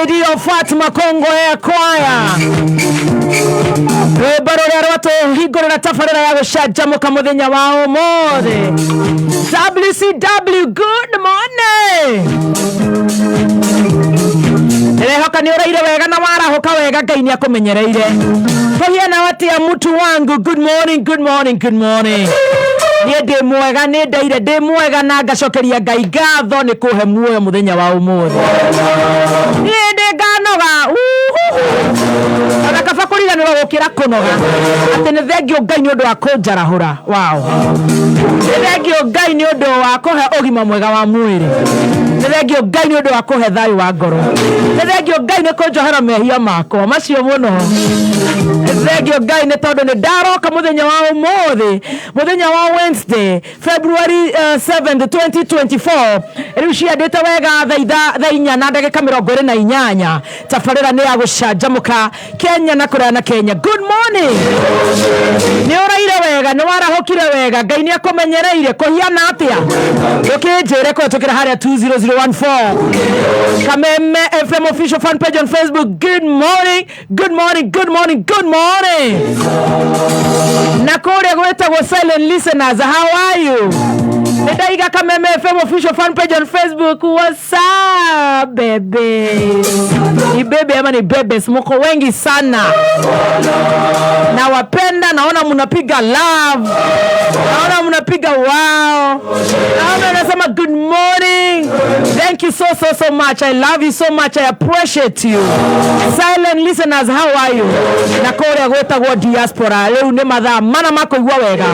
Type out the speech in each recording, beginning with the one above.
Lady of Fatima Congo Air Choir. Barore Roto Higora Tafarera Yago muthenya wa umothe. WCW, good morning. Hoka ni uraire wega na warahoka wega Ngai ni akumenyereire. Hiana watia mutu wangu, good morning, good morning, good morning. Niĩ ndĩ mwega nĩ ndeire ndĩ mwega na ngacokeria Ngai ngatho nĩ kũhe muoyo muthenya wa ũmũthĩ. Niĩ ndĩ nganoga ona kaba kũriganĩrwo gũkĩra kũnoga atĩ nĩ thengiũ Ngai nĩ ũndũ wa kũnjarahũra. Wow. Nĩ thengiũ Ngai nĩ ũndũ wa kũhe ũgima mwega wa mwĩrĩ. Nĩ thengiũ Ngai nĩ ũndũ wa kũhe thayũ wa ngoro. Nĩ thengiũ Ngai nĩ kũnjohera mehia makwa macio mũno. Nĩ thengiũ Ngai nĩ tondũ nĩ ndaroka muthenya wa ũmũthĩ, muthenya wa Wednesday, February 7th, 2024. Rĩu ciandĩte wega thaa 4 na ndagĩka 28. Tabarĩra nĩ ya gũcanjamũka Kenya na kũrĩa na Kenya. Good morning. Nĩ ũraire wega, nĩ warahokire wega, Ngai nĩ akũmenyereire kũhiana atĩa. Ũkĩnjĩre kũhĩtũkĩra harĩa 20014. Kameme FM official fan page on Facebook. Good morning, good morning, good morning, good morning. Na kũrĩa gwĩtagwo silent listeners, how are you? Ndaiga Kameme FM official fan page on Facebook. What's up, baby? Ni baby ama ni bebes, mko wengi sana. Na wapenda, naona mnapiga love. Naona mnapiga wow. Naona nasema good morning. Thank you so much. I love you so much. I appreciate you. Silent listeners, how are you? Na kore gwetagwo diaspora. Leo ne mathaa mana makoigwa wega.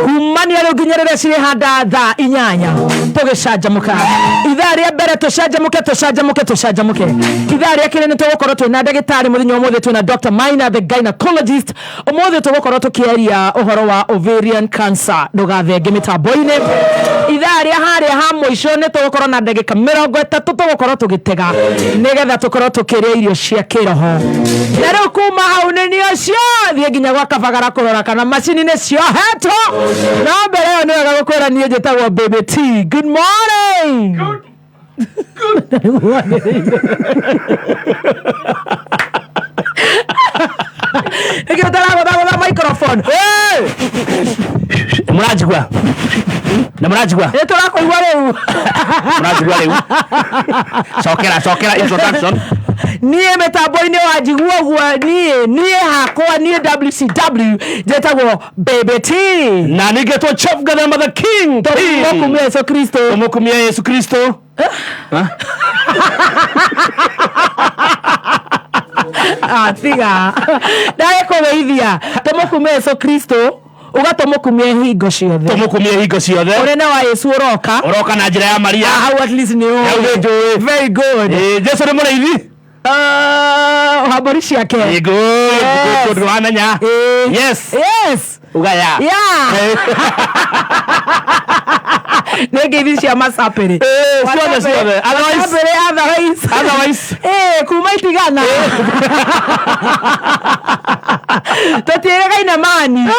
Kumania leo ginyerere cire handa thaa 8 tugicanjamuka. Ithaa rĩa mbere tucanjamuke. Ithaa rĩa kerĩ nĩ tũgũkorwo twĩna ndagĩtarĩ muthenya ũmũthĩ twĩna Dr. Maina the gynecologist. Ũmũthĩ tũgũkorwo tũkĩaria ũhoro wa ovarian cancer. Ndũgathenge mĩtambo-inĩ. Ithaa rĩa harĩa ha mũico nĩ tũgũkorwo na ndagĩka 30 tũgũkorwo tũgĩtega nĩgetha tũkorwo tũkĩrĩa irio cia kĩroho. Na rĩu kuma hau nĩ nĩcio thiĩ nginya gwa kabagara kũrora kana macini nĩ ciohetwo. Na mbere ĩyo nĩ wega gũkwĩra niĩ njĩtagwo Baby T. Good morning. Good. Nĩkĩo tarago microphone. Mũranjigua. Na mũranjigua. Nĩ tũrakũigua rĩu. Mũranjigua rĩu. Cokera introduction. Niĩ mĩtambo-inĩ wanjigua guo niĩ hakwa niĩ WCW njĩtagwo Baby T. Na nĩngetwo Chef Gathama the King. Tũmũkumia Yesu Kristo. Tũmũkumia Yesu Kristo. Tiga. Ndae kũgeithia. Tũmũkumia Yesu Kristo. Ugatũmũkumia hingo ciothe. Tũmũkumia hingo ciothe. Ũrene wa Yesu ũroka na njĩra ya Maria. How at least nĩ very good. Jesu nĩ mũrĩithi. Habari ciake. Good wamenya. Yes. Ugaya. Yeah. Nĩngeithi cia macapĩrĩ. Ciothe. Otherwise. Kuma itigana. Tũtiĩregaine mani.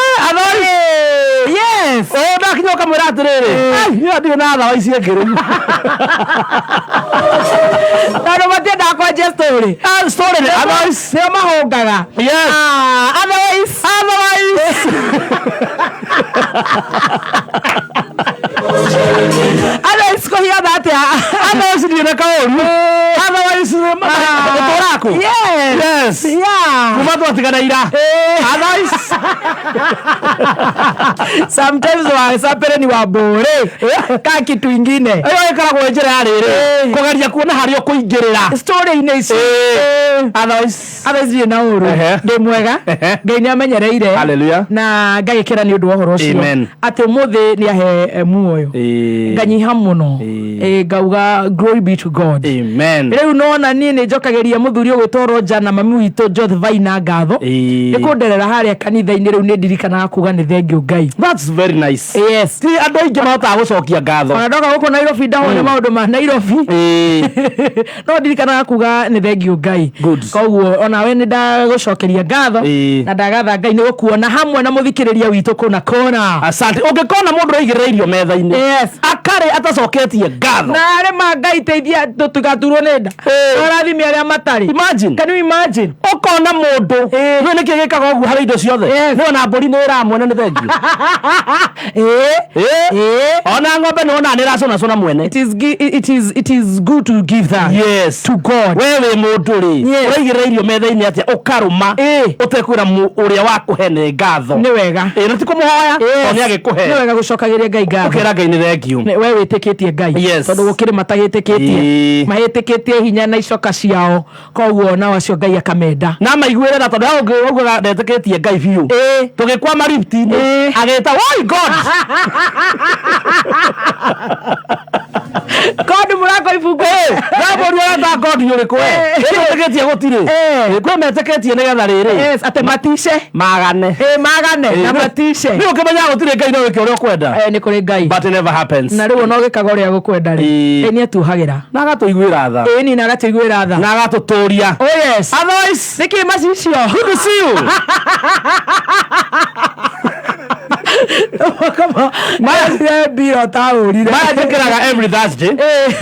Yes. Ndakinya ũkamwĩra atĩrĩrĩ. Niĩ ndirĩ na otherwise ĩngĩrĩ. Tondũ matiendaga kwenja story. Story nĩ otherwise nĩo mahũngaga. Yes. Otherwise. Otherwise kũhiana atĩa. Otherwise ndirĩ kaũru. Otherwise mũtũraku. Yes. Yeah. Kuma twatigana ira. Otherwise. Sometimes wasapere ni wabore. Ka kitu ingine. Ĩyo ĩkoragwo njĩra ya rĩrĩ. Kũgeria kuona harĩa ũkũingĩrĩra. Story-inĩ ici. Otherwise na ũru. Ndĩ mwega. Ngai nĩ amenyereire. Hallelujah. Na ngagĩkĩra nĩ ũndũ wa ũhoro ũcio. Atĩ mũthĩ nĩ ahe muoyo. Nganyiha mũno. Ngauga glory be to God. Amen. Rĩu nona niĩ nĩ njokagĩria mũthuri ũgwĩtwo Roger na mami witũ Joth Vaina ngatho. Nĩ kũnderera harĩa kanitha-inĩ rĩu nĩ ndirikanaga kuga nĩ thengiũ Ngai. That's very nice. Yes. Ti andũ aingĩ mahotaga gũcokia ngatho. Ona ndoka gũkũ Nairobi ndahone maũndũ ma Nairobi. No ndirikanaga kuga nĩ thengiũ Ngai. Koguo ona we nĩ ndagũcokeria ngatho na ndagatha Ngai nĩ gũkuona hamwe na mũthikĩrĩria witũ kũna kona. Asante. Ũngĩkona mũndũ aigĩrĩra irio metha-inĩ. Yes. Okare atacoketie ngatho na are mangai teithia tugaturwo nenda arathimi aria matari. Imagine, can you imagine ukona mundu no niki gikaga ugu hari indo ciothe no na mburi ni iramwene ni thengio ona ng'ombe no na niracona mwene. It is good to give that to God. Wewe mundu ri uraigirira irio metha-ini atia ukaruma utekwira uria wakuhene ngatho ni wega na ti kumuhoya to ni agikuhe ni wega gucokagiria Ngai ngatho ukira Ngai ni thengio wewe witikitie Ngai tondu gukiri matagitikitie mahitikitie hinya na icoka ciao koguo na wacio Ngai akamenda na maiguire na tondu auga ndetikitie Ngai biu tugikwama rift-ini ageta woi God God murako ibuku ndabori ata God yurikwe ndetikitie gutire kwe meteketie nigetha riri ate matishe magane na matishe ni ukimenya gutire Ngai no wike uria kwenda ni kuri Ngai but it never happens na riu no gikaga uria gukwenda ri ni atuhagira na agatuiguira tha ni na agatuiguira tha na agatuturia otherwise niki macicio good to see you kama maya biro taurire maya njikiraga every Thursday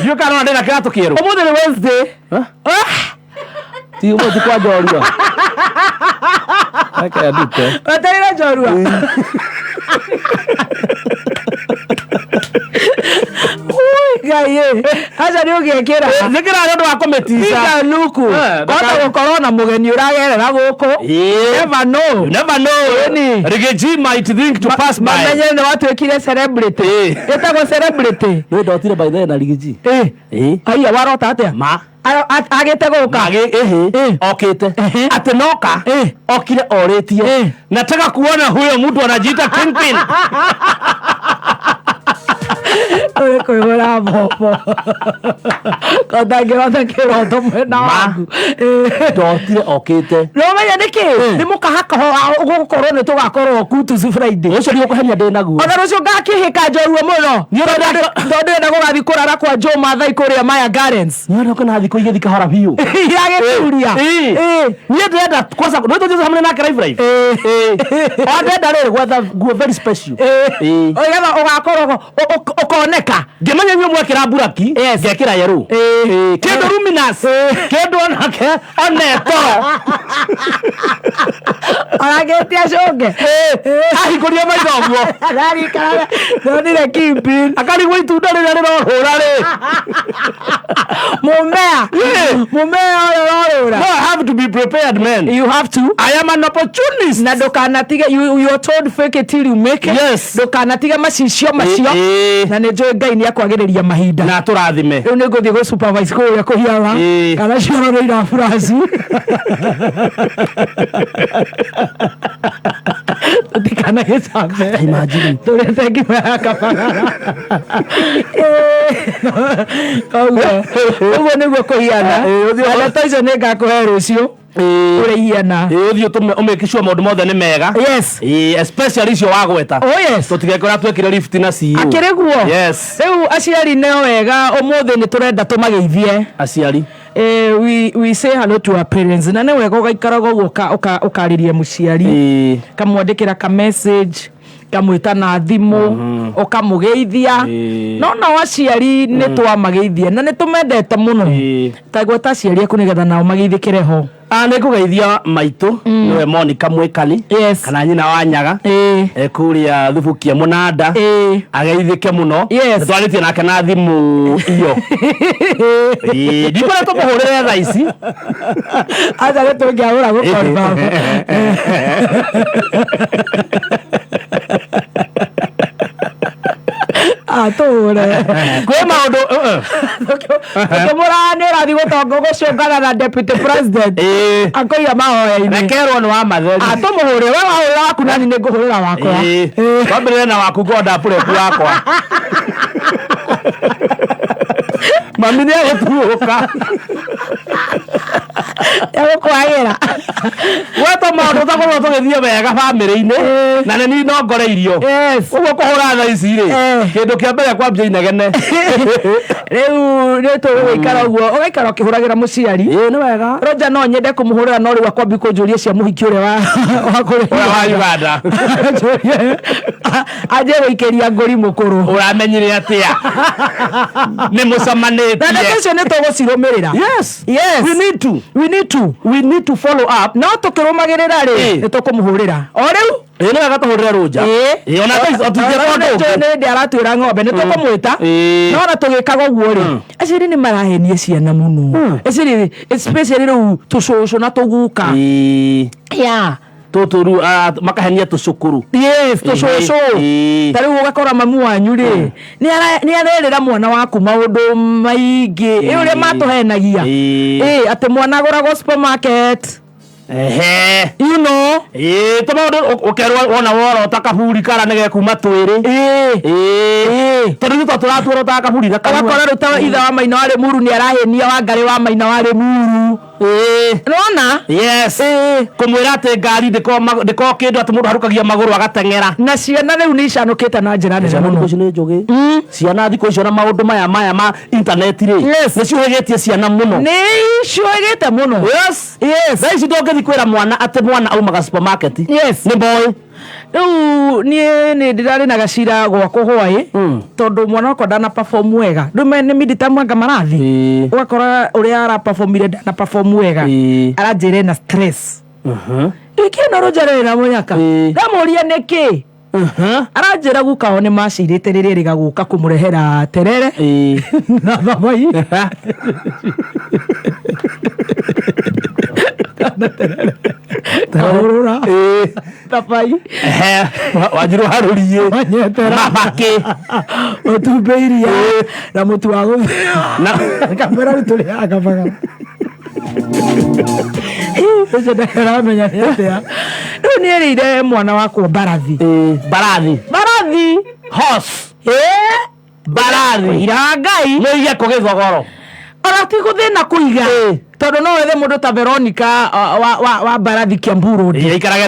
you kana ndena kiratu kieru umuthi ni Wednesday ti umuthi kwa njorua aka ndute ataira njorua Ngai acha ni ugiekira nikira ndu wa kumetisha nuku kota gukorwo na mugeni uragerera guku never know ni Rigathi might think to pass by mamenye ni watuikire celebrity etagwo celebrity no ndotire by the na Rigathi aiya warota atia ma agite guka okite ati noka okire oritie nataka kuona huyo mtu anajiita Kingpin Ore kuigura bobo kotangira kiroto mwena wangu ndotire okite no menya niki ni mukahaka gukorwo ni tugakorwo kutu Friday ucio ni ukuhenia ndinaguo ona rucio ngakihika njorua muno ndonde gugathi kurara kwa Joe Mathai kuria Maya Gardens ni ndo kana thiko igethi kahora biu iragituria ni ndenda kwanza no tujuza hamwe na live ndenda riri gwetha nguo very special oigatha ugakorwo ukoneka ngimenya nyuo mwekira buraki ngekira yeru kindu luminous kindu onake onetoro aragetia shonge ahikuria maitho guo ararikara ndonire Kingpin akarigwo itunda rĩrĩa rĩrohũra rĩ mumea rĩrorũra. No, I have to be prepared, man. You have to. I am an opportunist. Na ndũkanatige, you are told fake it till you make it. Yes. Ndũkanatige macicio macio na nĩ njũĩ Ngai nĩ akwagĩrĩria mahinda na tũrathime. Rĩu nĩ ngũthiĩ gũ supervise kũrĩa kũhiaga kana ciorĩra France tutikana gĩcambe imagine tũrete ngima ya kabagara ũguo nĩguo kũhiana na taico nĩ ngakũhe rũciũ urehiana uthio tume umekishwa maundu mothe ni mega. Yes. Especially icio wagweta. Oh yes. Tutigekora twekire lift na CEO. Akiriguo. Yes. Riu aciari neo wega umuthi ni turenda tumageithie. Aciari. We say hello to our parents. Na ne wega ugaikaraga ukaririe muciari. Kamwandikira ka message. Kamwita na thimu ukamugeithia no na waciari ni twamageithia na ni tumendete muno tagweta ciari aku nigetha nao mageithikire ho ni kugeithia maitu niwe Monica Mwikali kana nyina wa Nyaga kuria thubukia munanda ageithike muno twaritie nake na thimu iyo ndikora tumuhurire thaa ici aza getungiahura gukorba ature kwe maundu muranira thi gutongo gucungana na deputy president akoiya mahoya-ini nekerwo ni wa matheri atumuhure we wahurira waku nani ni nguhurira wakwa wambirire na waku ngoda pureku wakwa mami ni agutuuka egukwagira weto maundu takorwo tugithie wega family-ini na ni no ngoreirio uguo kuhura thaa ici ri kindu kia mbere kwambia inegene Riu neto wikara guo ugaikara ukihuragira muciari ni wega Roger no nyende kumuhurira no riu akwambi kunjuria cia muhiki uri wa Uganda aje wikiria ngori mukuru uramenyire atia ni mucamanite na ndeto ne tugucirumirira yes we need to follow up no tukirumagirira ri ni tukumuhurira o riu ni wega tuhurire Roger ona tujia ndi aratwira ng'ombe ni tukumwita no na tugikaga uguo ri aciri ni marahenie ciana muno aciri especially riu tucucu na tuguka tuturu makahenia tucukuru tucucu tari ugakora mamu wanyu ri ni arerera mwana waku maundu maingi uria matuhenagia ati mwana aguragwo supermarket you know tomaundu ukerwa wona woro utakahuri kara nige kuma twiri tondu turatwira utakahuri na kara akora ruta itha wa maina wari muru ni arahenia wa ngari wa maina wari muru nona yes kumwira ati ngari ndiko kindu ati mundu harukagia maguru agatengera na ciana riu ni icanukite na njira nene muno ni njugi ciana thiko icio na maundu maya ma internet ri ni ciugetie ciana muno ni ciugite muno yes thaici ndongethi kwira mwana ati mwana aumaga supermarket ni boy riu ni ndirari na gacira gwakwa hwai tondu mwana wakwa ndana perform wega ndume ni midita mwanga marathi ugakora uria ara performire ndana perform wega aranjire na stress ikino Roger na munyaka ndamuria niki aranjira gukao ni macirite riri rigaguka kumurehera terere na thamai tarura tapai wajiru harurie mabake otubeiria na mutu wa na kamera tulia kabaga Ese ndakara menya atia ni erire mwana wako barathi horse barathi irangai no iye kugithogoro ora ti guthina kuiga tondu no wethe mundu ta Veronica wa barathi Kiambu Road aikarage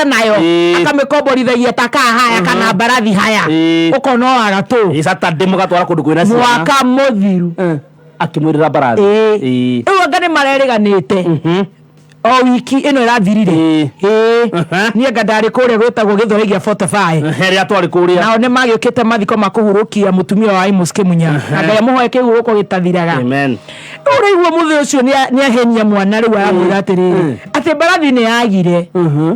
nayo akamikomboriithagia ta haya kana barathi haya ukono agatu Saturday mugatwara kundu kwina ciana mwaka muthiru akimwirira barathi riu anga ni mareriganite o wiki ino irathirire nie ngandari kuria gwitagwo githoregia 45 ria twari kuria nao ni magiukite mathiko makuhurukia mutumia wa Amos Kimunya na ngai muhoe kihuruko gitathiraga amen uraigua muthe ucio ni ahenia mwana riu aramwira atiriri ati barathi ni agire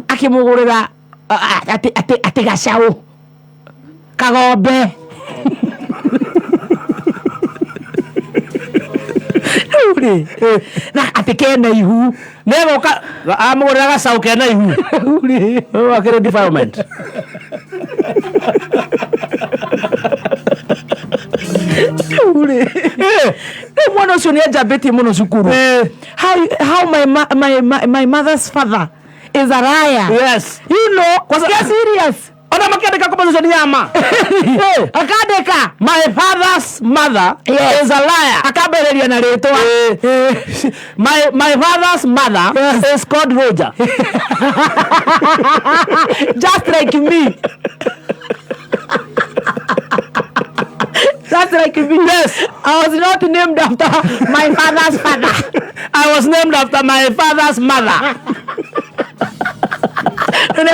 akimugurira ati gacau kagombe uri na ati kena ihu nego amugurira gacau kena ihu uri akire defilement uri mwana ucio ni ajabeti muno cukuru how my mother's father is a liar yes you know was serious ona makiandika conversation yama akandika my father's mother is a liar akabereria na ritwa my father's mother is called Roger just like me just like me. Yes, I was not named after my father's father. I was named after my father's mother. And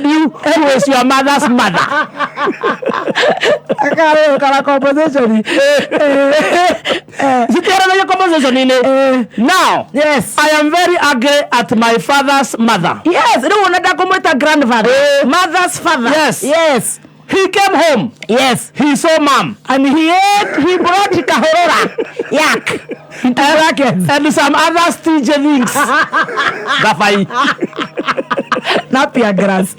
you, who is your mother's mother? Now, yes, I am very angry at my father's mother. Yes, grandfather, mother's father. Yes, yes. He came home. Yes. He saw mom. And he brought kahorora. Yak. And some other stingy things. Gafai. Napier grass.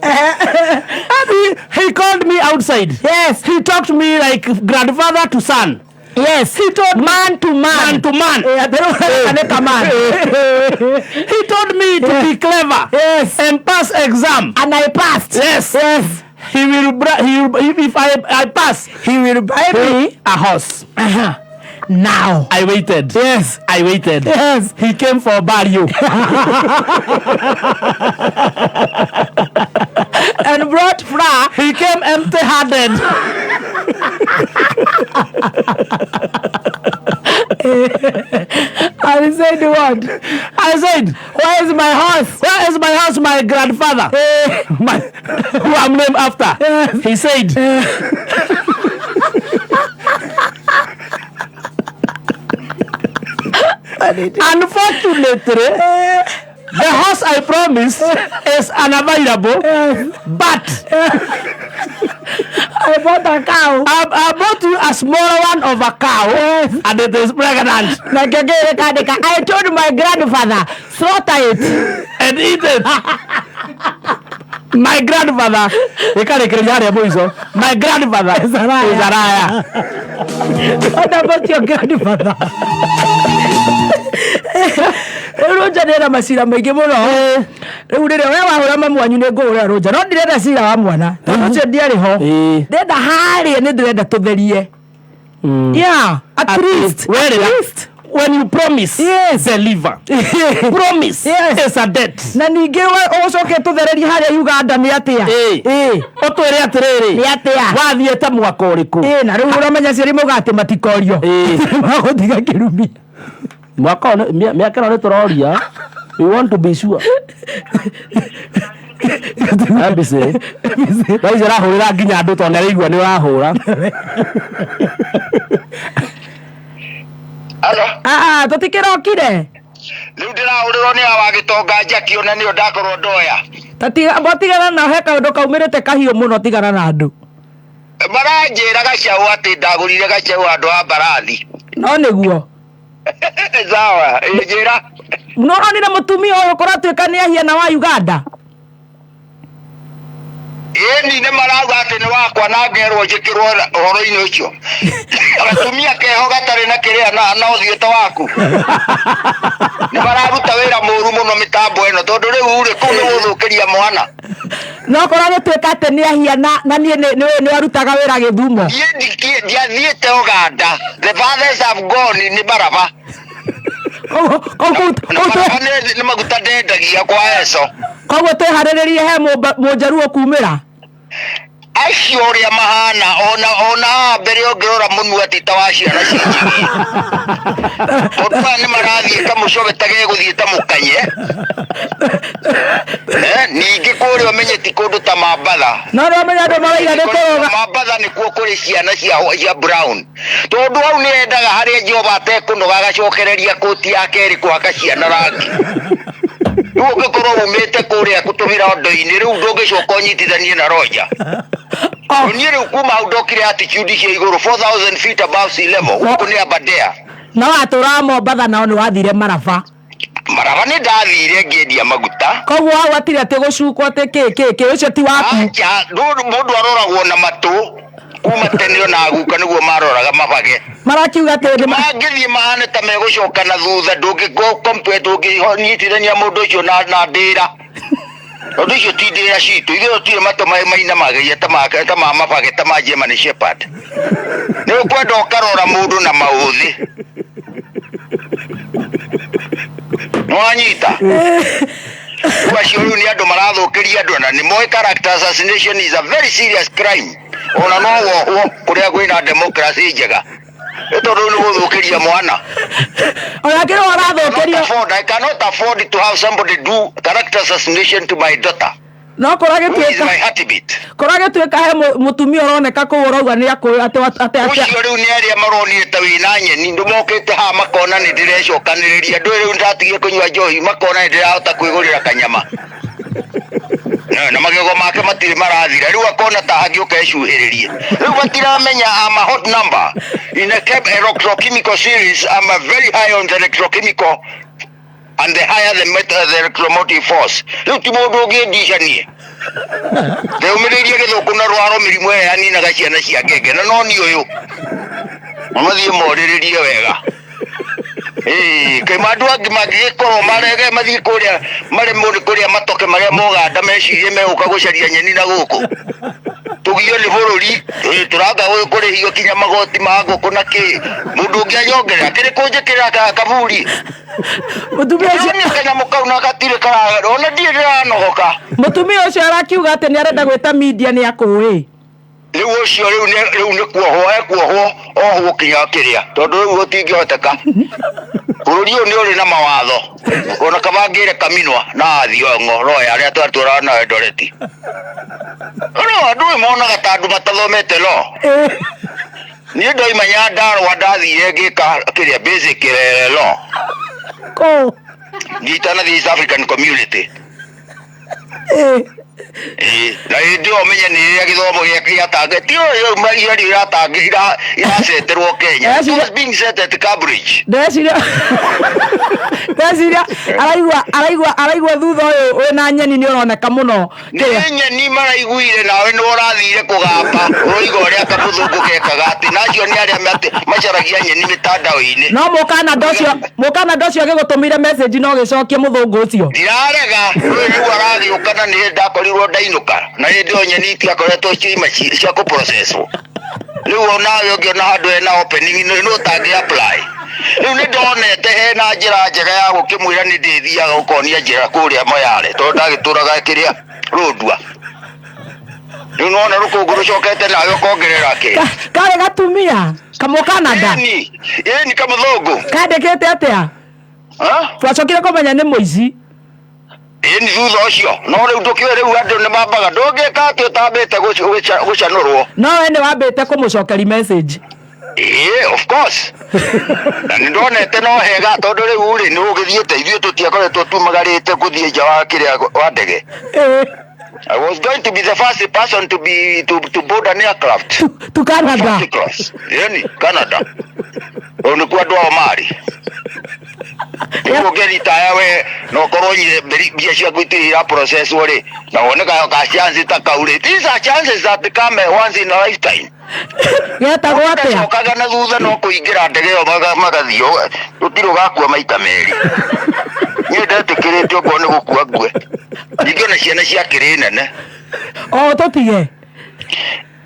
And he called me outside. Yes. He talked to me like grandfather to son. Yes, he told man to man. Man to man. He told me to be clever. Yes. And pass exam. And I passed. Yes. Yes. If I pass, he will buy me a horse. Now. I waited. Yes. I waited. Yes. He came for burial. brought flour, he came empty-handed. I said what? I said, where is my house? Where is my house, my grandfather? Who I'm named after. He said, unfortunately, the house I promised is unavailable, but I bought a cow. I bought you a smaller one of a cow, and it is pregnant. I told my grandfather, slaughter it and eat it. My grandfather, my grandfather is a liar. What about your grandfather? Roja nera masira maige muno. Riu rire we wahura mamu wanyu ne ngura Roja. No ndirenda cira wa mwana. Tondu ndiari ho. Ndenda haria ni ndirenda tutherie. Yeah, at least. When you promise, deliver. Promise is a debt. Na ninge we ucoke tuthererie haria Uganda ni atia. Otwire atiriri. Ni atia. Wathiete mwaka uriku. Na riu uramenya ciari mugate matikorio. Maguthiga kirumi. Mwaka miaka ino nituroria. We want to be sure. Ambise. Baize rahurira nginya andu to neraigua ni urahura. Alo. Tutikirokire. Riu ndirahuriro ni awagitonga njaki ona ni ndakorwo ndoya. Botigana na he kaundu kaumirite kahiu muno tigana na andu. Maranjira gacaũ ati ndagurire gacaũ andu a Mbarathi. No niguo. Sawa, njira. No onire mutumia uyu kuratuika ni ahiana wa Uganda. Ni ne marauga ati ni wakwa na ngerwo njikirwo horo-ini ucio. Gatumia keho gatari na kiria na uthiete waku. Ni mararuta wira muru muno mitambo ino tondu riu ri kuu ni guthukiria mwana. No korwo tuika ati ni ahiana na ni arutaga wira Githumo. Ndiathiete Uganda. The fathers have gone ni baraba. Ni maguta ndendagia kwa eso. Koguo twiharirie he munjaruo kumira. Acio ria mahana ona mbere ongirora munua ati tawaciana cinjigi. Otwa ni marathie kamucobe tage guthie ta mukanye. Ningi kuria umenye ti kundu ta Mambatha. No ramenya andu maraiga ni kuroga. Mambatha ni kuo kuri ciana cia brown. Tondu au ni endaga haria Jehova atekunoga agacokereria koti yake iri kuhaka ciana rangi. Ugo korwo umete kuria kutumira ondo-ini riu ndungicoka unyitithanie na Roja. Ni riu kuma ndokire attitude cia iguru 4000 feet above sea level. Uko ni Aberdare. No atura Mombatha nao ni wathire Maraba. Maraba ni ndathire ngiendia maguta. Koguo hau atire ati gucukwo ati ki ucio ti waku. Acha mundu aroragwo na matu. Kuma tene ona aguka niguo maroraga mabage. Marakiuga ati magithie mahane ta megucoka na thutha ndungiko compare ndungihonyitithania mundu ucio na ndira. Undu ucio ti ndira citu ithuĩ tire matu maina mageia ta mabage ta ma German Shepherd. Ni ukwenda ukarora mundu na mauthi. Nwanyita. Wacio riu ni andu marathukiria andu na ni moe character assassination is a very serious crime. Ona no wohwo kuria kwina democracy njega. Tondu ni guthukiria mwana. Ona kiro arathukiria. I cannot afford to have somebody do character assassination to my daughter. No korage tuika. Korage tuika he mutumia uroneka ku urauga ni akuyo ati ucio riu ni aria maronire ta wina nyeni ndumokite ha makona ni ndirecokaniriria ndu riu ndatigie kunywa njohi makona ni ndirahota kwigurira kanyama. Na magego make matire marathira riu akona ta hangiuka ecuhiririe riu batiramenya ama hot number in a electrochemical series. I'm a very high on the electrochemical and the higher the electromotive force. Riu ti mundu ungiendicanie ndeumirerie githuku na rwaro mirimu ya nina gaciana cia ngenge na no ni uyu mathie moriririe wega Kai mandu angi magikorwo marege mathii kuria mari muri kuria matoke maria moganda mecirie meguka gucaria nyeni na guku tugio ni bururi turanga kurihio kinya magoti ma nguku na ki mundu ungi anyongerera kiri kunjikira kaburi mutumia ucio kana mukauna gatire kara ona ndie ndiranogoka mutumia ucio arakiuga ati ni arenda gwita media ni akui riu ucio riu ni kuohwo oho kinya kiria tondu riu gutingihoteka bururi uyu ni uri na mawatho ona kabangire kaminwa na thiongo roya aria twatura na Eldoreti no andu monaga ta andu matathomete lo ni ndoimanya ndarwa ndathire ngika kiria basic law ko ngitana the East African Community na ndio menye ni ria githomo gia target yo maria ria target ira seterwo Kenya it was being set at Cambridge ndeciria araigua thutha uyu wina nyeni ni uroneka muno nyeni maraiguire nawe ni urathire kugamba uroiga uria kabuthungu kekaga ati nacio ni aria macaragia nyeni mitandao-ini no mukana ndocio agigutumire message no gicokie muthungu ucio ndirarega riu arathiukana ni ndakorirwo ndainuka na ndio nyeni itiakoretwo ciima cia ku processwo riu onawe ungiona handu hena opening no tangi apply riu ni ndonete hena njira njega ya gukimwira ni ndithiaga ukonia njira kuria Moyale tondu ndagituraga kiria Rundua riu nona rukungu rucokete nawe ukongerera ki kare gatumia kamo Canada ni kamuthungu kandikite atia twacokire kumenya ni muici ni thutha ucio no riu ndukiwe riu andu ni mambaga ndungika ati utambite gucanurwo no we ni wambite kumucokeri message of course na ndonete no hega tondu riu ri ni ugithiete ithuĩ tutiakoretwo tumagarite kuthie nja wa kiria wa ndege I was going to be the first person to board an aircraft to Canada Canada onu kwa ndo mari ugeri taya we no koronye bia cia gwitirira process uri na woneka ka chance ta kaure these are chances that come once in a lifetime geta gwate okaga na thutha no kuingira ndege yo magathio tutiro gakua maita meri ni ndatikirite ugo ni gukua ngue ningona ciana cia kiri nene tutige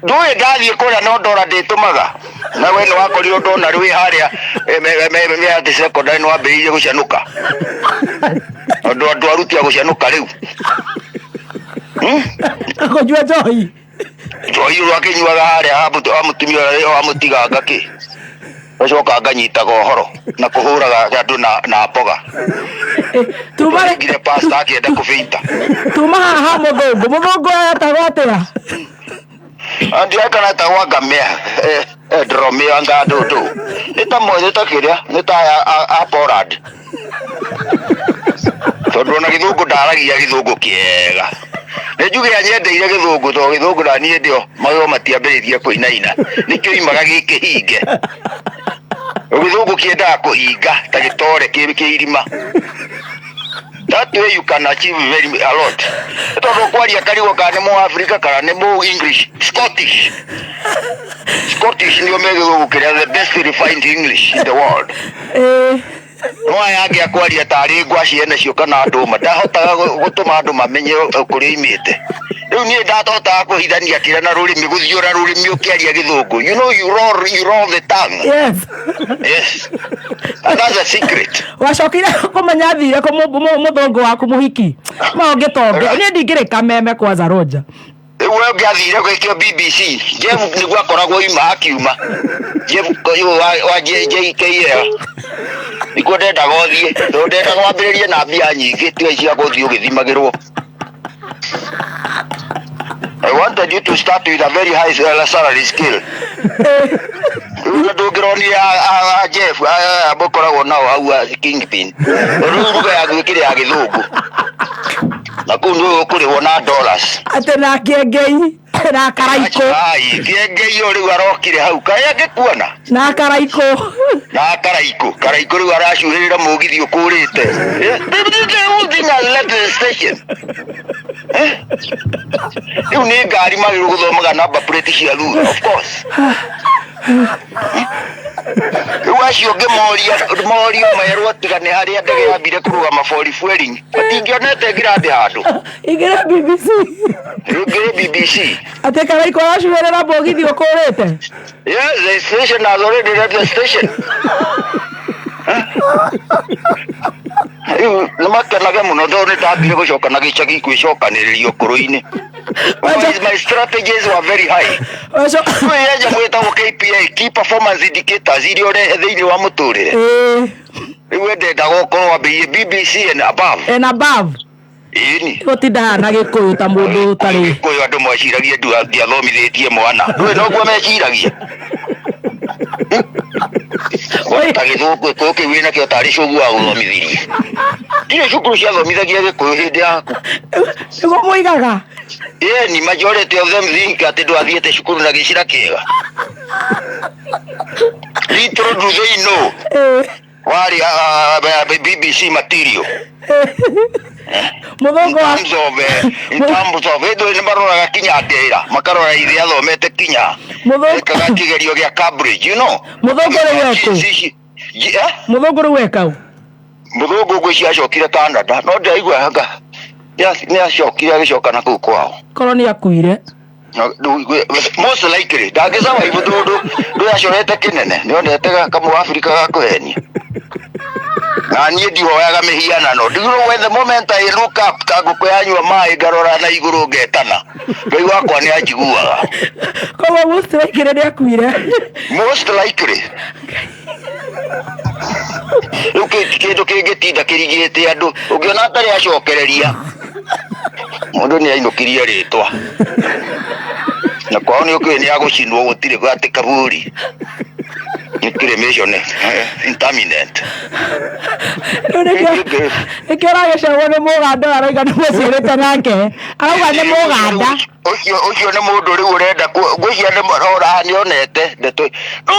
nduĩ ndathiĩ kũrĩa no ndora ndĩtũmaga na we nĩ wakorirwo ndona rĩu harĩa mĩatĩ secondary nĩ wambĩrĩirie gũcanũka andũ aruti a gũcanũka rĩu akũnyua njohi ũyũ akĩnyuaga harĩa wa mũtumia ũrĩa wamũtiganga kĩ ũcoka nganyitaga ũhoro na kũhũraga andũ na mboga ngire pasta akĩenda kũbĩita tuma haha mũthũngũ etagwo atĩa ndirekana etagwo Ngamia Dromia Ngandutu nĩ ta mwĩrĩ ta kĩrĩa nĩ ta a Poland tondu ona gĩthũngũ ndaragia gĩthũngũ kĩega nĩ njuge nyendeire gĩthũngũ to gĩthũngũ na niĩ ndio magego matiambĩrĩirie kũinaina nĩkĩo imaga gĩkĩhinge gĩthũngũ kĩendaga kũhinga ta gĩtore kĩirima that way you can achieve a lot tondu kwaria karigo kana nĩ Mũafrika kana nĩ English Scottish ndio megĩthũngũ kĩrĩa the best refined English in the world no yake akwaria tarĩ ngwaci ene cio kana ndũma ndahotaga gũtũma andũ mamenye kũrĩa imĩte riu niĩ ndatotaga kũhithania kĩrĩa na rũrĩmĩ gũthiũra rũrĩmĩ ũkĩaria gĩthũngũ you know you roll the tongue yes and that's a secret wacokire kũmenya thire mũthũngũ waku mũhiki maũngĩ tonge niĩ ndingĩrĩka meme kwanza Roger we ngiathire gwikio BBC Jeff nĩguo akoragwo ima akiuma Jeff wa JKL nĩguo ndendaga ũthiĩ tondũ ndendaga wambĩrĩrie na mbia nyingĩ tiga cia gũthiĩ ũgĩthimagĩrwo I wanted you to start with a very high salary scale ndũngĩronire Jeff mũkoragwo nao hau Kingpin rĩu ruga ya gwĩkĩra ya gĩthũngũ na kũu nĩ ũkũrĩhwo na dollars atĩ na kĩengei na karaiko kĩengei rĩu arokire hau kaĩ angĩkuona na karaiko rĩu aracuhĩrĩra mũgithi ũkũrĩte rĩu nĩ ngari magĩrĩirwo gũthomaga number plate cia thutha of course Wacio ngemoria maerwo tigane haria ndege yambire kuruga mabori fueling atingionete ngirathi handu igire BBC ateka iko ashwerera bogithi ukurite. Yes, the station has already left the station. Namakanaga muno ndone ndambire gucoka na gicagi kwicokaniririo kuru-ini. My strategies were very high. Kweja mwetagwo KPI, Key Performance Indicators, iria urehe thiini wa muturire. Iwe ndenda gukorwo BBC and above. And above. Ini gotinda na gikuyu ta mundu utari gikuyu andu mwaciragia ndu athomithitie mwana ndui noguo meciragia ta githuku kuki wina kio tari cugu wa guthomithirie ndire cukuru ciathomithagia gikuyu hindi yaku iguo muigaga ni majority of them think ati ndu athiete cukuru na gicira kiega little do they know wari BBC material muthongo in terms of edo ni maroraga kinya atira makarora ithe athomete kinya ekaga kigerio gia Cambridge you know muthongo wekau muthongo gwici acokire Canada no ndaigua hanga ni acokire agicoka na kuu kwao koroni akuire most likely ndangicama ibundu ndu acorete kinene ni ondetega kamu Africa ga kuhenia na niĩ ndihoyaga mĩhianano ndigirwo when the moment I look up kaguku yanyua maĩ ngarora na igũrũ ngetana Ngai wakwa nĩ anjiguaga koguo most likely nĩ akuire most likely rĩu kĩndũ kĩngĩtinda kĩrigĩte andũ ũngĩona atarĩ acokereria mũndũ nĩ ainũkirie rĩtwa na kwao nĩ ũkĩũĩ nĩ agũcinwo gũtirĩ atĩ kaburi cremation interminant ikera gicagwo nĩ mũganda arauga nĩ mũcirĩte nake arauga nĩ mũganda ucio nĩ mũndũ rĩu ũrenda ngwĩcia nĩonete ndeto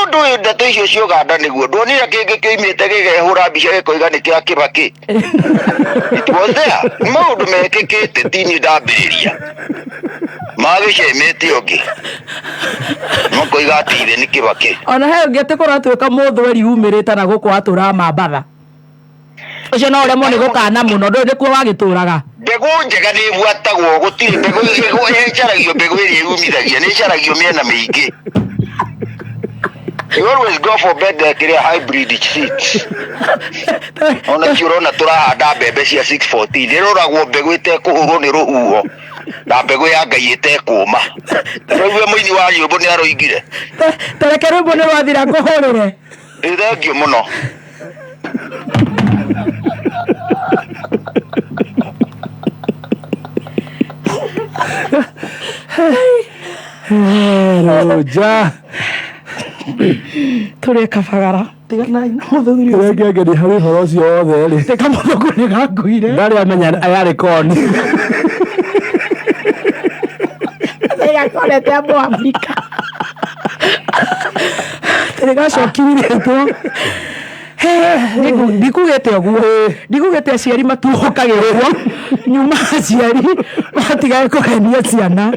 ndũ ndeto icio cia Uganda nĩguo ndwonire kĩngĩ kĩoimĩte gĩkehũra mbica gĩkoiga nĩ kĩa Kibaki it was there maũndũ mekĩkĩte tini ndambĩrĩria magĩcemete ũngĩ mũkoiga atĩ ithe nĩ Kibaki ona he ũngĩ atĩ kũratuĩka mũthweri umĩrĩte na gũkũ atũra mambatha ũcio no ũremwo nĩ gũkana mũno ndũĩ nĩkuo wagĩtũraga mbegũ njega nĩ ĩbuatagwo gũtirĩ mbegũ ĩcaragio mbegũ ĩrĩa yumithagia nĩ ĩcaragio mĩena mĩingĩ you always go for better hybrid seeds ona ciũrona tũrahanda mbembe cia 614 ĩroragwo mbegũ ĩtekũhũrwo nĩ rũhuho na mbegũ ya Ngai ĩtekũma rĩu mũini wa nyĩmbo nĩ aroigire tareke rwĩmbo nĩ rwathira ngũhũrĩre thengiũ mũno Roja tũrĩ kabagara tiganai na mũthuri ũcio ngengeni harĩ ũhoro ũcio wothe rĩ teka mũthũngũ nĩ gakuire ndarĩ amenya ayarĩ koni gakorete andũ Afrika tĩrĩ gacokirirĩtwo ndikugĩte ũguo ndikugĩte aciari matuhũkagĩrwo nyuma aciari matigae kũhenia ciana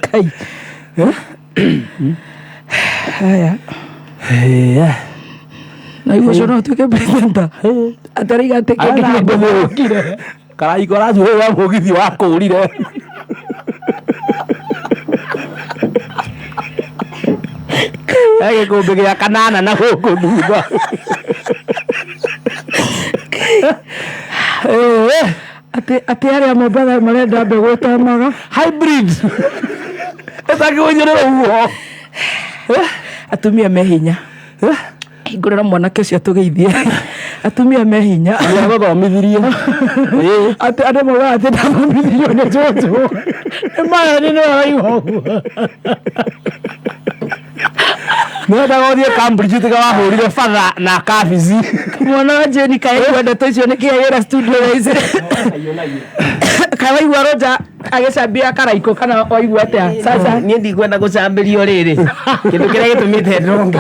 kai haya na igũo cio no tuĩke presenta ataraiga atĩ kĩngĩ karaiko racuhĩra mũgithi wa kũũrire gĩkũmbĩ gĩa kanana na gũkũ thutha atĩ arĩa Mombatha marenda mbegũ ĩtamaga hybrid ĩtakĩgũnyĩrĩra ũguo atumia me hinya hingũrĩra mwanake ũcio tũgeithie atumia me hinya gũthomithirie atĩ andũ maugaga atĩ ndathomithirio nĩ Jojo nĩ maya nĩ nĩwaraigua ũguo nĩenda gũthiĩ Cambridge tiga wahũrire batha na kabici mwana wa Jeni kaigua ndeto icio nĩkĩagĩra studio ici kawaigua Roja agĩcambia karaiko kana waigua atĩa sasa niĩ ndikwenda gũcambĩrio rĩrĩ kĩndũ kĩrĩa gĩtũmĩte ndonge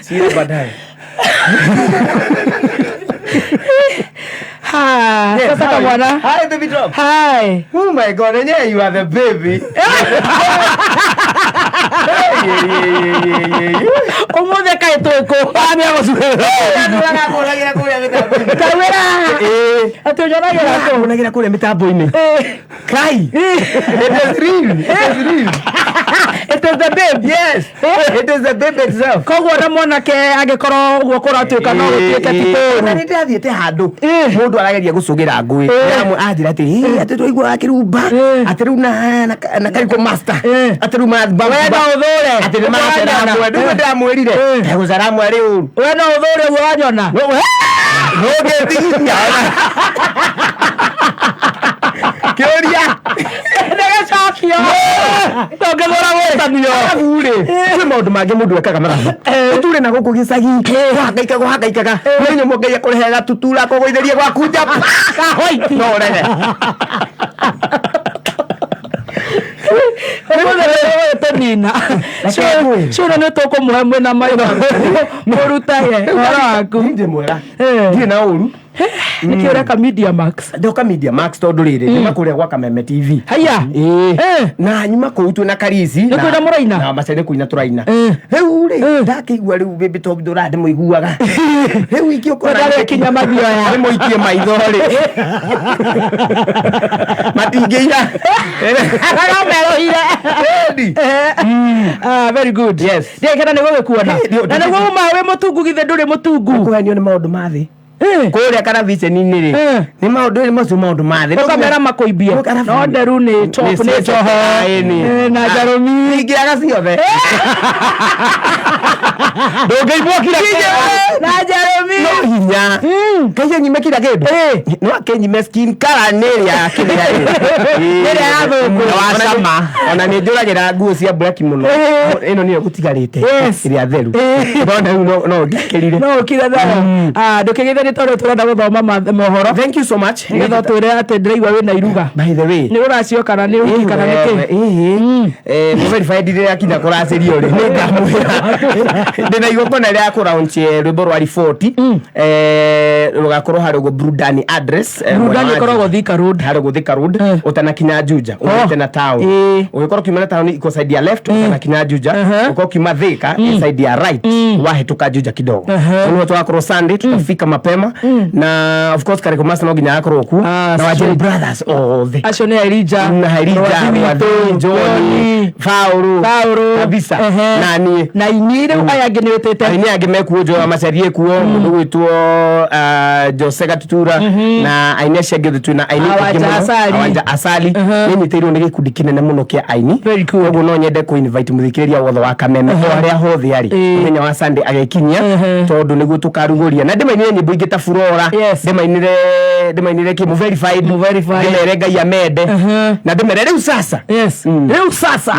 sio baadaye Hi. Yes, Sasa bwana. Hi, baby drop. Hi. Oh my God, and yeah, you are the baby. Umuthi kai twiko. Ani agocuka. Kawira. Atujonagira ko. Unagira kule mitambo-ini. Kai. It is the babe. Yes. It is the babe itself. Koguo na mwanake agikoro guokora tuika no gutiike tito. Na nindi athiete handu. Mundu arageria gucugira ngui. Yamu athira ati, ati twaigua akirumba. Ati riu na kariko master. Ati riu mathba. Wenda uthore. Ati ni mathera mwe. Ndu ndamwirire. Eguzara mwari uru. Wenda uthore guo wanyona. No ngethinya. Kioria. Ndagacokio. Ndongethora gwetanio. Ure. Kwi maundu mangi mundu ekaga mathabu. Turi na guku gicagi. Hangaikaga. Mwenye Ngai akurehega tutura kugoitherie gwaku nja. Kahoi. No rehe. Nina. Sio nä tå kå må he mwena maitho må rutage horo waku Ndi mwega. Ndi na uru. nä kä å reka Media Max Ndoka Media Max tondu riri ni makuria gwa Kameme TV. haya Na nyuma kuu tu na Karisi nä kwä na må raina na macene kuina turaina. Riu ri ndakigua riu baby top ndura ndi muiguaga. Riu ikio kora ndarä kinya mathioya ni muikie maitho ri. Matingeira. agamerohire very good Yes. ndekena nä gå gä kuona na nä gå uma wä må tungu githä ndå rä må tungu Kuhenio ni maundu mathi. Kuria kana vision-ini ri. Ni maundu ni maundu mathi. kamera makoibie no nderu nä top nä njoho na Jeremy Ingiaga ciothe. ndångäibwo kira na Jeremy Hinya. Kaija nyime kila kindu. No akenyime skin color neria kiria ri. Ĩrĩa ya thũngũ. Wa cama. Ona ni njuragira nguo cia black muno. Ino niyo gutigarite. Iria theru. Ndona no ngikirire. no kira ndå kä gä nä tondå tå renda gå thoma mohoro Thank you so much. nä getha twä re atä ndäraigua wä na iruga By the way. nä å racio kana nä å kana nä kä Verified rä akinya kå racirio rä nä ngamwä ndä na igongona rä a kå rauncie rwä mbo rwa riboti rå gakorwo harä gå Burudani address Burudani ĩkoragwo Thika Road harä gå Thika Road ũtanakinya Juja ũgĩte na town ũgĩkorwo kiuma na town iko side ya left ũtanakinya Juja ũgĩkorwo kiuma Thika side ya right wahĩtũka Juja kidogo nĩ twakorwo Sunday tutafika mapema na of course Kariko Master no nginya akorwo ku na Wajiri Brothers othe acio nä Elija na Harija Wadhi John Fauru kabisa na ni na ini rä u aya angä nä wä tä te ni angä mekuo njo macarie kuo mundu gwitwo Jose Gatutura na aini acio angä twina aini Awanja Asali ni nyitĩirwo nĩ gĩkundi kĩnene mũno kĩa aini koguo no nyende kũ invite mũthikĩrĩria wothe wa Kameme harĩa hothe arĩ mũthenya wa Sunday agekinyia tondũ nĩguo tũkarugũria na ndĩmainire nyĩmbo ingĩ ta Furora ndĩmainire kĩ verified ndĩmere Ngai amende na ndĩmere rĩu sasa rĩu sasa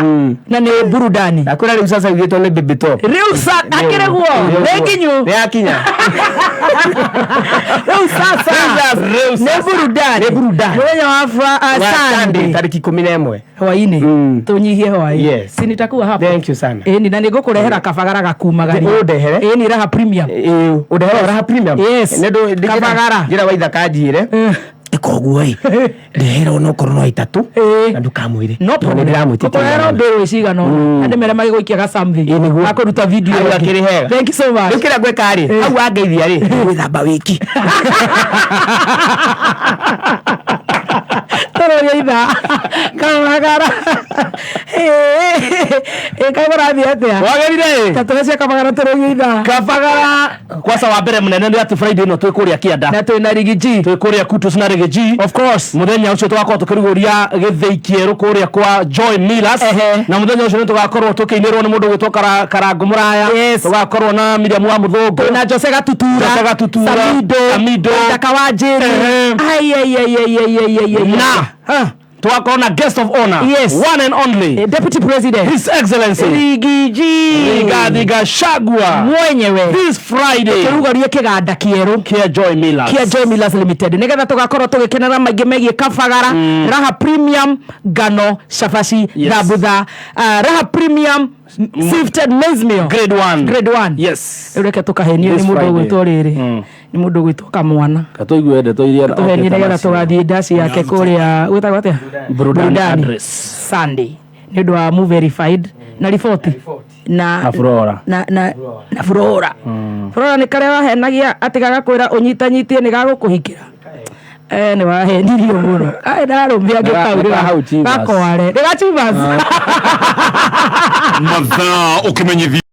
na nĩ Burudani na kwĩra rĩu sasa igĩtwo nĩ Baby Top rĩu sasa akĩrĩ guo nĩ nginyu yakinya rĩu sasa nĩ Burudani mũthenya wa Sunday tariki 11 hwainĩ tũnyihie hwainĩ si nitakuwa hapa thank you sana ĩni na nĩngũkũrehera kabagara gakumagari ũndehere ĩni raha premium ũndehere raha premium nĩ kabagara njĩra waitha kanjire ikoguo ndehera onokorwo no itatu na ndukamwire no ndĩramwĩtĩkĩra ndĩ wĩcigano andĩ mere magĩgũikia gacamthi akũruta video akĩrĩ hega thank you so much ũkĩra gwĩka rĩ hau angeithia rĩ gwĩthamba wiki tũrũgĩitha kabagara kabagara thiĩ atĩa wagerire tatũrece kabagara tũrũgĩitha kabagara kwasa wa mbere munene nĩ ati Friday no twĩ kũrĩa Kĩanda na twĩ na Rigiji twĩ kũrĩa Kutus na Rigiji of course muthenya ũcio tũgakorwo tũkĩrugũria gĩthĩi kĩerũ kũrĩa kwa Joy Millers na muthenya ũcio nĩ tũgakorwo tũkĩinĩrwo nĩ mũndũ gwĩtwo Karangu Mũraya tũgakorwo na Miriam wa Mũthũngũ na Jose Gatutura Samido Ndaka wa Njĩrĩ na twakorwo na guest of honor one and only Deputy President His Excellency Rigathi Gachagua mwenyewe this Friday tũrugũrie kĩganda kĩerũ kĩa Joy Millers Limited nĩgetha tũgakorwo tũgĩkenera maingĩ megiĩ kabagara raha premium ngano cabaci thambutha raha premium sifted maize meal grade 1 yes reke tũkahenio nĩ mũndũ gwĩtwo rĩrĩ nĩ mũndũ gwĩtwo Kamwana katũigue endetwo iria tũhenio nĩgetha tũgathiĩ ndaci yake kũrĩa gwĩtagwo atĩa Burudani Sunday nĩ ũndũ wa mu verified na riboti na Flora na Flora Flora ni kare wahenagia ati gagakwira unyitanyitie ni gagukuhikira ni wahenirio muno ai ndarumbia ngikaurira gakware ni gachivas mathaa ukimenyithia